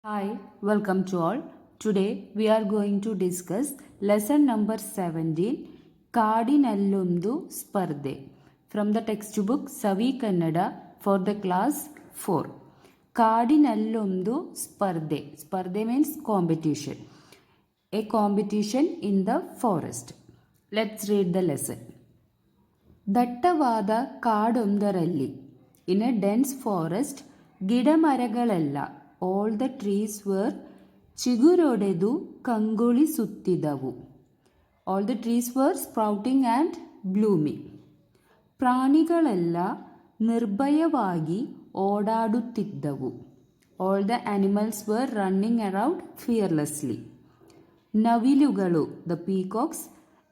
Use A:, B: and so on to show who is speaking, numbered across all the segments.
A: Hi, welcome to all. Today we are going to discuss lesson number 17 Kadinallondu Spardhe from the textbook Savi Kannada for the class 4. Kadinallondu Spardhe. Spardhe means competition. A competition in the forest. Let's read the lesson. ದಟ್ಟವಾದ ಕಾಡೊಂದರಲ್ಲಿ in a dense forest ಗಿಡಮರಗಳೆಲ್ಲ all the trees were ಚಿಗುರೊಡೆದು ಕಂಗೊಳಿಸುತ್ತಿದ್ದವು. All the trees were sprouting and blooming. ಪ್ರಾಣಿಗಳೆಲ್ಲ ನಿರ್ಭಯವಾಗಿ ಓಡಾಡುತ್ತಿದ್ದವು. All the animals were running around fearlessly. ನವಿಲುಗಳು the peacocks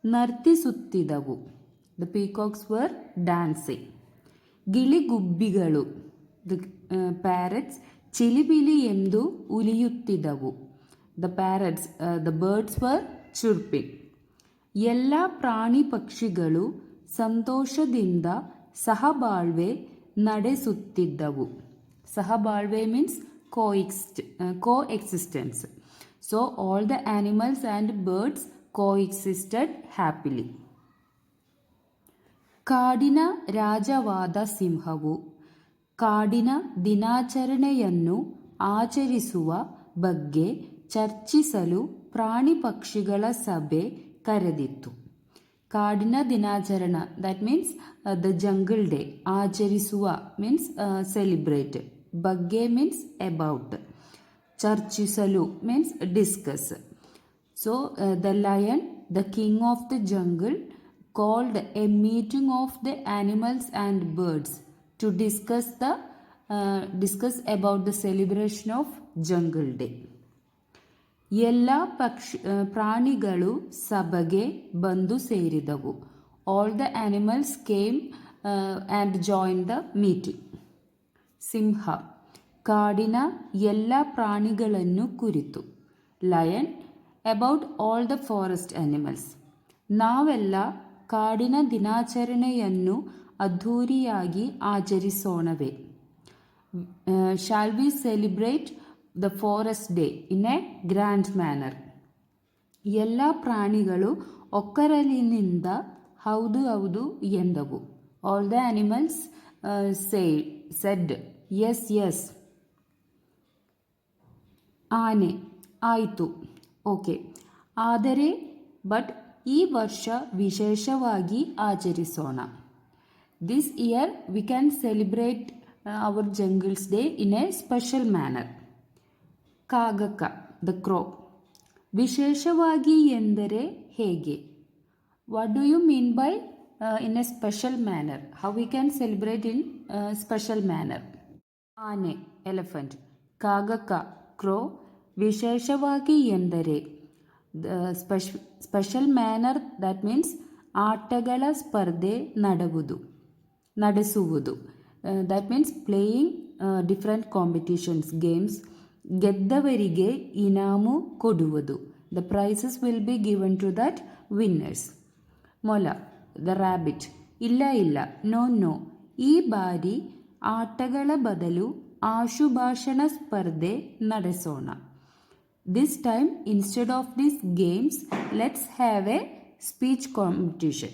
A: ನರ್ತಿಸುತ್ತಿದ್ದವು. The peacocks were dancing. ಗಿಳಿಗುಬ್ಬಿಗಳು ದ ಪ್ಯಾರೆಟ್ಸ್ ಚಿಲಿಬಿಲಿ ಎಂದು ಉಲಿಯುತ್ತಿದ್ದವು. The parrots the birds were chirping. ಎಲ್ಲ ಪ್ರಾಣಿ ಪಕ್ಷಿಗಳು ಸಂತೋಷದಿಂದ ಸಹಬಾಳ್ವೆ ನಡೆಸುತ್ತಿದ್ದವು. ಸಹಬಾಳ್ವೆ means coexistence. So all the animals and birds coexisted happily. ಕಾಡಿನ ರಾಜವಾದ ಸಿಂಹವು ಕಾಡಿನ ದಿನಾಚರಣೆಯನ್ನು ಆಚರಿಸುವ ಬಗ್ಗೆ ಚರ್ಚಿಸಲು ಪ್ರಾಣಿ ಪಕ್ಷಿಗಳ ಸಭೆ ಕರೆದಿತ್ತು. ಕಾಡಿನ ದಿನಾಚರಣ that means the jungle day. ಆಚರಿಸುವ ಮೀನ್ಸ್ ಸೆಲಿಬ್ರೇಟ್. ಬಗ್ಗೆ ಮೀನ್ಸ್ ಅಬೌಟ್. ಚರ್ಚಿಸಲು means discuss. So the lion the king of the jungle called a meeting of the animals and birds to discuss about the celebration of Jungle Day. ಎಲ್ಲ ಪ್ರಾಣಿಗಳು ಸಭೆಗೆ ಬಂದು ಸೇರಿದವು. All the animals came and joined the meeting. ಸಿಂಹ ಕಾಡಿನ ಎಲ್ಲ ಪ್ರಾಣಿಗಳನ್ನು ಕುರಿತು. Lion about all the forest animals. ನಾವೆಲ್ಲ ಕಾಡಿನ ದಿನಾಚರಣೆಯನ್ನು ಅದ್ಧೂರಿಯಾಗಿ ಆಚರಿಸೋಣವೇ. Shall we celebrate the forest day in a grand manner. ಎಲ್ಲ ಪ್ರಾಣಿಗಳು ಒಕ್ಕರಲಿನಿಂದ ಹೌದು ಹೌದು ಎಂದವು. All the animals said yes yes. ಆನೆ ಆಯಿತು, ಓಕೆ. ಆದರೆ ಬಟ್ ಈ ವರ್ಷ ವಿಶೇಷವಾಗಿ ಆಚರಿಸೋಣ. This year we can celebrate our jungle's day in a special manner. ಕಾಗಕ್ಕ ದ ಕ್ರೋ ವಿಶೇಷವಾಗಿ ಎಂದರೆ ಹೇಗೆ? What do you mean by in a special manner? How we can celebrate in special manner? ಆನೆ elephant. ಕಾಗಕ್ಕ crow ವಿಶೇಷವಾಗಿ ಎಂದರೆ special manner that means ಆಟಗಳ ಸ್ಪರ್ಧೆ ನಡೆಸುವುದು. That means playing different competitions games. ಗೆದ್ದವರಿಗೆ ಇನಾಮು ಕೊಡುವುದು. The prizes will be given to that winners. ಮೊಲ ದ ರ್ಯಾಬಿಟ್ ಇಲ್ಲ ನೋ. ಈ ಬಾರಿ ಆಟಗಳ ಬದಲು ಆಶುಭಾಷಣ ಸ್ಪರ್ಧೆ ನಡೆಸೋಣ. This time instead of these games let's have a speech competition.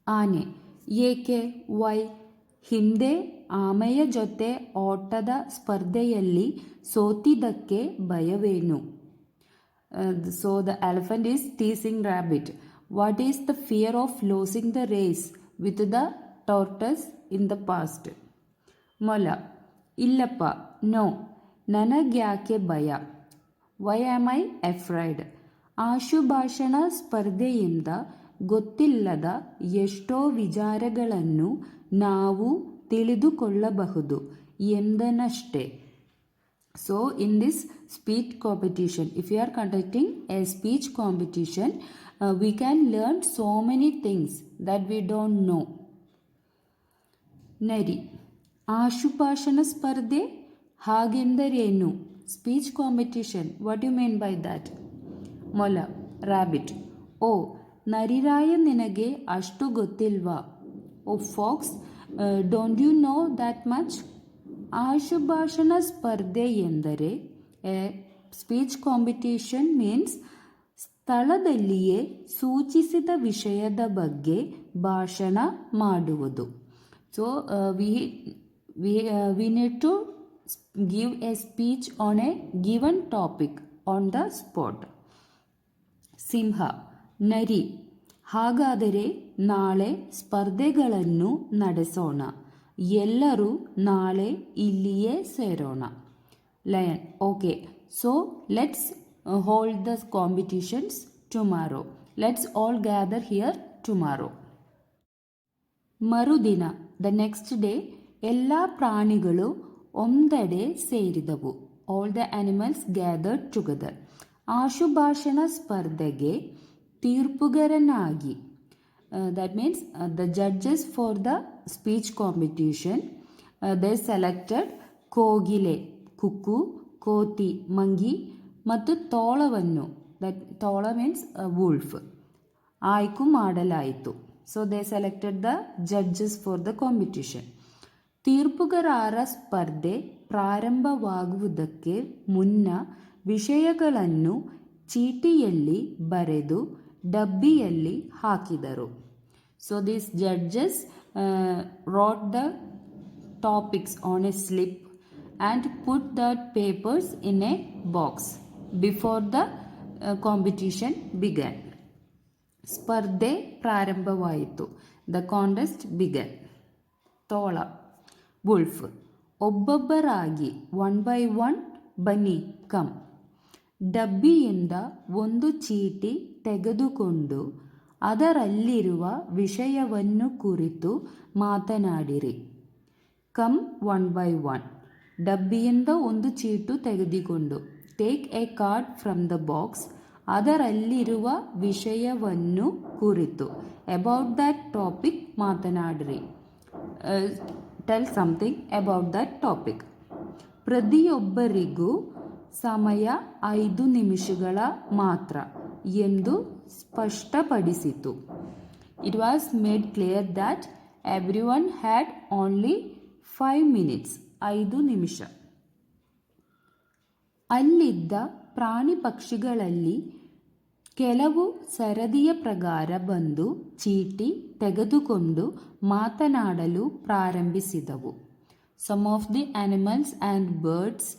A: ಆನೆ ಏಕೆ? ವೈ? ಹಿಂದೆ ಆಮೆಯ ಜೊತೆ ಓಟದ ಸ್ಪರ್ಧೆಯಲ್ಲಿ ಸೋತಿದ್ದಕ್ಕೆ ಭಯವೇನು? So the elephant is teasing rabbit. What is the fear of losing the race with the tortoise in the past? ಮೊಲ ಇಲ್ಲಪ್ಪ, no. ನನಗ್ಯಾಕೆ ಭಯ? Why am I afraid? ಆಶುಭಾಷಣ ಸ್ಪರ್ಧೆಯಿಂದ ಗೊತ್ತಿಲ್ಲದ ಎಷ್ಟೋ ವಿಚಾರಗಳನ್ನು ನಾವು ತಿಳಿದುಕೊಳ್ಳಬಹುದು ಎಂದನಷ್ಟೇ. So in this speech competition, if you are conducting a speech competition, we can learn so many things that we don't know. ನರಿ ಆಶುಭಾಷಣ ಸ್ಪರ್ಧೆ ಹಾಗೆಂದರೇನು? Speech competition, what you mean by that? ಮೊಲ ರ್ಯಾಬಿಟ್ ಓ ನರಿರಾಯ, ನಿನಗೆ ಅಷ್ಟು ಗೊತ್ತಿಲ್ವಾ? Oh fox, don't you know that much? ಆಶುಭಾಷಣ ಸ್ಪರ್ಧೆ ಎಂದರೆ ಎ ಸ್ಪೀಚ್ ಕಾಂಪಿಟೇಷನ್ ಮೀನ್ಸ್ ಸ್ಥಳದಲ್ಲಿಯೇ ಸೂಚಿಸಿದ ವಿಷಯದ ಬಗ್ಗೆ ಭಾಷಣ ಮಾಡುವುದು. So we need to give a speech on a given topic on the spot. ಸಿಂಹ, ನರಿ. ಹಾಗಾದರೆ ನಾಳೆ ಸ್ಪರ್ಧೆಗಳನ್ನು ನಡೆಸೋಣ. ಎಲ್ಲರೂ ನಾಳೆ ಇಲ್ಲಿಯೇ ಸೇರೋಣ. Lion, okay, so let's hold the competitions tomorrow. Let's all gather here tomorrow. ಮರುದಿನ, ದ ನೆಕ್ಸ್ಟ್ ಡೇ, ಎಲ್ಲ ಪ್ರಾಣಿಗಳು ಒಂದೆಡೆ ಸೇರಿದವು. All the animals gathered together. ಆಶುಭಾಷಣ ಸ್ಪರ್ಧೆಗೆ ತೀರ್ಪುಗಾರನಾಗಿ, that means the judges for the speech competition, they selected ಕೋಗಿಲೆ, cuckoo, ಕೋತಿ, ಮಂಗಿ ಮತ್ತು ತೋಳವನ್ನು, ದಟ್ ತೋಳ ಮೀನ್ಸ್ ವುಲ್ಫ್, ಆಯ್ಕೆ ಮಾಡಲಾಯಿತು. So they selected the judges for the competition. ತೀರ್ಪುಗಾರರ ಸ್ಪರ್ಧೆ ಪ್ರಾರಂಭವಾಗುವುದಕ್ಕೆ ಮುನ್ನ ವಿಷಯಗಳನ್ನು ಚೀಟಿಯಲ್ಲಿ ಬರೆದು ಡಬ್ಬಿಯಲ್ಲಿ ಹಾಕಿದರು. So this judges wrote the topics on a slip and put the papers in a box before the competition began. ಸ್ಪರ್ಧೆ ಪ್ರಾರಂಭವಾಯಿತು. The contest began. ತೋಳ, ವುಲ್ಫ್, ಒಬ್ಬೊಬ್ಬರಾಗಿ, ಒನ್ ಬೈ ಒನ್, ಬನ್ನಿ, ಕಮ್. ಡಬ್ಬಿಯಿಂದ ಒಂದು ಚೀಟಿ ತೆಗೆದುಕೊಂಡು ಅದರಲ್ಲಿರುವ ವಿಷಯವನ್ನು ಕುರಿತು ಮಾತನಾಡಿರಿ. Come one by one. ಡಬ್ಬಿಯಿಂದ ಒಂದು ಚೀಟು ತೆಗೆದುಕೊಂಡು, take a card from the box, ಅದರಲ್ಲಿರುವ ವಿಷಯವನ್ನು ಕುರಿತು, ಅಬೌಟ್ ದ್ಯಾಟ್ ಟಾಪಿಕ್ ಮಾತನಾಡಿರಿ. Tell something about that topic. ಪ್ರತಿಯೊಬ್ಬರಿಗೂ ಸಮಯ 5 ನಿಮಿಷಗಳ ಮಾತ್ರ ಎಂದು ಸ್ಪಷ್ಟಪಡಿಸಿತು. It was made clear that everyone had only 5 minutes, 5 ನಿಮಿಷ. ಅಲ್ಲಿದ್ದ ಪ್ರಾಣಿ ಪಕ್ಷಿಗಳಲ್ಲಿ ಕೆಲವು ಸರದಿಯ ಪ್ರಕಾರ ಬಂದು ಚೀಟಿ ತೆಗೆದುಕೊಂಡು ಮಾತನಾಡಲು ಪ್ರಾರಂಭಿಸಿದವು. Some of the animals and birds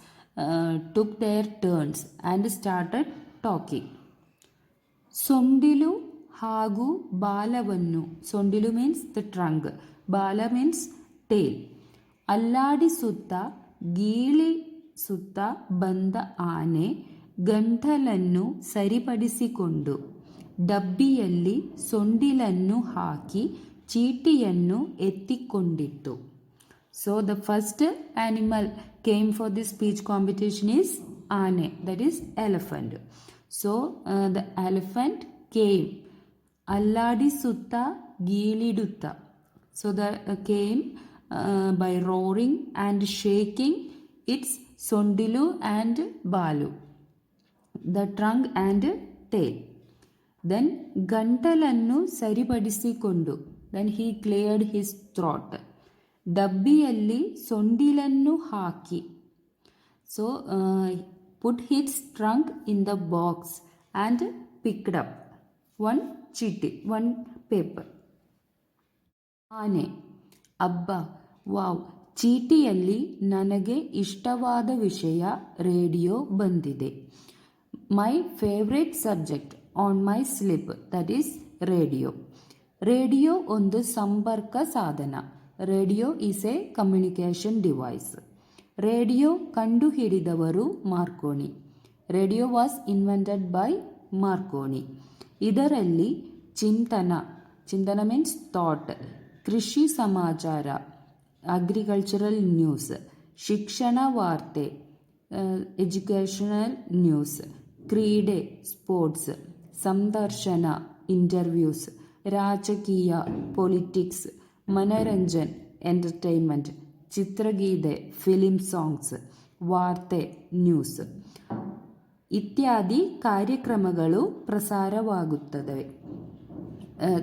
A: took their turns and started talking. ಸೊಂಡಿಲು ಹಾಗೂ ಬಾಲವನ್ನು, ಸೊಂಡಿಲು ಮೀನ್ಸ್ ದ ಟ್ರಂಕ್, ಬಾಲ ಮೀನ್ಸ್ ಟೇಲ್, ಅಲ್ಲಾಡಿಸುತ್ತಾ ಗೀಳಿಸುತ್ತಾ ಬಂದ ಆನೆ ಗಂಟಲನ್ನು ಸರಿಪಡಿಸಿಕೊಂಡು ಡಬ್ಬಿಯಲ್ಲಿ ಸೊಂಡಿಲನ್ನು ಹಾಕಿ ಚೀಟಿಯನ್ನು ಎತ್ತಿಕೊಂಡಿತ್ತು. So the first animal came for this speech competition is Aane, that is elephant. So the elephant came, alladisutta geelidutta. So the came by roaring and shaking its sondilu and balu, the trunk and tail. Then gantalannu saripadiಸಿಕೊಂಡು, then he cleared his throat. ಡಬ್ಬಿಯಲ್ಲಿ ಸೊಂಡಿಲನ್ನು ಹಾಕಿ, so put its trunk in the box and picked up one ಚೀಟಿ, one paper. ಆನೆ, ಅಬ್ಬ, wow, ಚೀಟಿಯಲ್ಲಿ ನನಗೆ ಇಷ್ಟವಾದ ವಿಷಯ ರೇಡಿಯೋ ಬಂದಿದೆ. My favourite subject on my slip, that is radio. Radio ಒಂದು ಸಂಪರ್ಕ ಸಾಧನ. Radio is a communication device. Radio ಕಂಡುಹಿಡಿದವರು Marconi. Radio was invented by Marconi. ಇದರಲ್ಲಿ ಚಿಂತನ ಮೀನ್ಸ್ ಥಾಟ್, ಕೃಷಿ ಸಮಾಚಾರ, ಅಗ್ರಿಕಲ್ಚರಲ್ ನ್ಯೂಸ್, ಶಿಕ್ಷಣ ವಾರ್ತೆ, ಎಜುಕೇಷನಲ್ ನ್ಯೂಸ್, ಕ್ರೀಡೆ ಸ್ಪೋರ್ಟ್ಸ್, ಸಂದರ್ಶನ ಇಂಟರ್ವ್ಯೂಸ್, ರಾಜಕೀಯ ಪೊಲಿಟಿಕ್ಸ್, ಮನರಂಜನ್ ಎಂಟರ್ಟೈನ್ಮೆಂಟ್, ಚಿತ್ರಗೀತೆ ಫಿಲಿಮ್ ಸಾಂಗ್ಸ್, ವಾರ್ತೆ ನ್ಯೂಸ್ ಇತ್ಯಾದಿ ಕಾರ್ಯಕ್ರಮಗಳು ಪ್ರಸಾರವಾಗುತ್ತವೆ.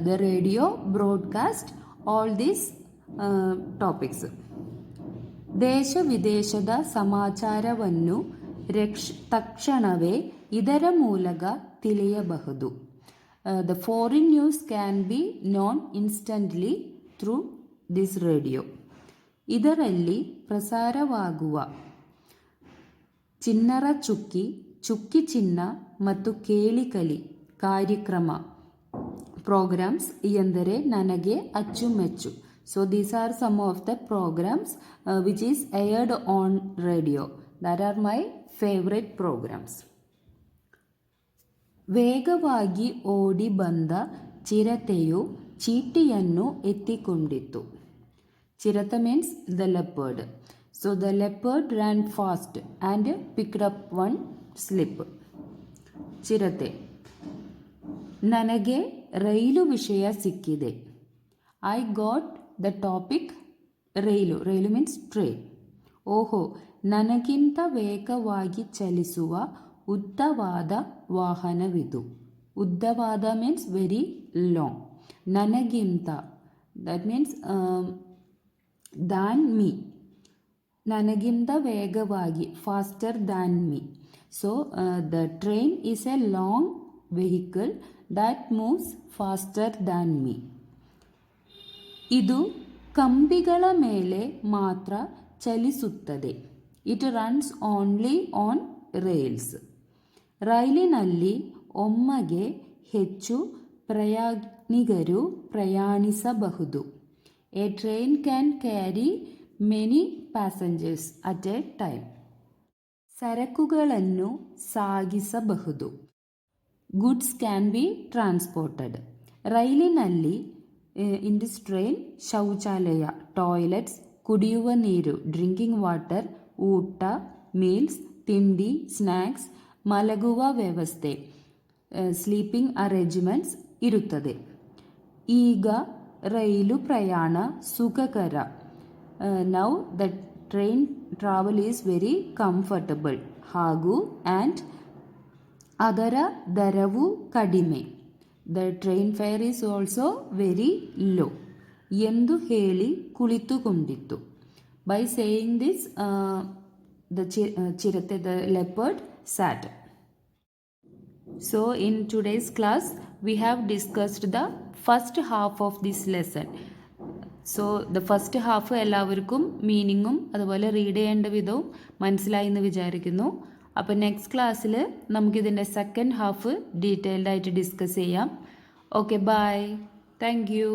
A: The radio broadcast all these topics. ದೇಶ ವಿದೇಶದ ಸಮಾಚಾರವನ್ನು ತಕ್ಷಣವೇ ಇದರ ಮೂಲಕ ತಿಳಿಯಬಹುದು. The foreign news can be known instantly through this radio. ಇದರಲ್ಲಿ ಪ್ರಸಾರವಾಗುವ ಚಿನ್ನರ ಚುಕ್ಕಿ, ಚುಕ್ಕಿ ಚಿನ್ನ ಮತ್ತು ಕೇಳಿಕಲಿ ಕಾರ್ಯಕ್ರಮ ಪ್ರೋಗ್ರಾಮ್ಸ್ ಎಂದರೆ ನನಗೆ ಅಚ್ಚುಮೆಚ್ಚು. So these are some of the programs which is aired on radio. That are my favorite programs. ವೇಗವಾಗಿ ಓಡಿ ಬಂದ ಚಿರತೆಯು ಚೀಟಿಯನ್ನು ಎತ್ತಿಕೊಂಡಿತು. ಚಿರತೆ means the leopard. So the leopard ran fast and picked up one slip. ಚಿರತೆ, ನನಗೆ ರೈಲು ವಿಷಯ ಸಿಕ್ಕಿದೆ. I got the topic rail. Rail means train. ಓಹೋ, ನನಗಿಂತ ವೇಗವಾಗಿ ಚಲಿಸುವ ಉದ್ದವಾದ ವಾಹನವಿದು. ಉದ್ದವಾದ ಮೀನ್ಸ್ ವೆರಿ ಲಾಂಗ್. ನನಗಿಂತ ದಟ್ ಮೀನ್ಸ್ ದ್ಯಾನ್ ಮೀ. ನನಗಿಂತ ವೇಗವಾಗಿ, faster than me. So the train is A long vehicle that moves faster than me. ಇದು ಕಂಬಿಗಳ ಮೇಲೆ ಮಾತ್ರ ಚಲಿಸುತ್ತದೆ. It runs only on rails. ರೈಲಿನಲ್ಲಿ ಒಮ್ಮೆಗೆ ಹೆಚ್ಚು ಪ್ರಯಾಣಿಕರು ಪ್ರಯಾಣಿಸಬಹುದು. A train can carry many passengers at A time. ಸರಕುಗಳನ್ನು ಸಾಗಿಸಬಹುದು. Goods can be transported. ರೈಲಿನಲ್ಲಿ ಇನ್ ದಿಸ್ ಟ್ರೈನ್ ಶೌಚಾಲಯ, ಟಾಯ್ಲೆಟ್ಸ್, ಕುಡಿಯುವ ನೀರು, ಡ್ರಿಂಕಿಂಗ್ ವಾಟರ್, ಊಟ, ಮೀಲ್ಸ್, ತಿಂಡಿ, ಸ್ನ್ಯಾಕ್ಸ್, ಮಲಗುವ ವ್ಯವಸ್ಥೆ, ಸ್ಲೀಪಿಂಗ್ ಅರೇಂಜ್ಮೆಂಟ್ಸ್ ಇರುತ್ತದೆ. ಈಗ ರೈಲು ಪ್ರಯಾಣ ಸುಖಕರ. Now the train travel is very comfortable ಹಾಗೂ ಆ್ಯಂಡ್ ಅದರ ದರವು ಕಡಿಮೆ. The train fare is also very low ಎಂದು ಹೇಳಿ ಕುಳಿತುಕೊಂಡಿತ್ತು. By saying this the chirate, the leopard, sat. So in today's class we have discussed the first half of this lesson. So the first half എല്ലാവർക്കും മീനിങ്ങും അതുപോലെ read ചെയ്യേണ്ട വിധവും മനസ്സിലായി എന്ന് വിചാരിക്കുന്നു. അപ്പോൾ നെക്സ്റ്റ് ക്ലാസ്സിൽ നമുക്കിതിൻ്റെ സെക്കൻഡ് ഹാഫ് ഡീറ്റെയിൽഡ് ആയിട്ട് ഡിസ്കസ് ചെയ്യാം. Okay, bye. Thank U.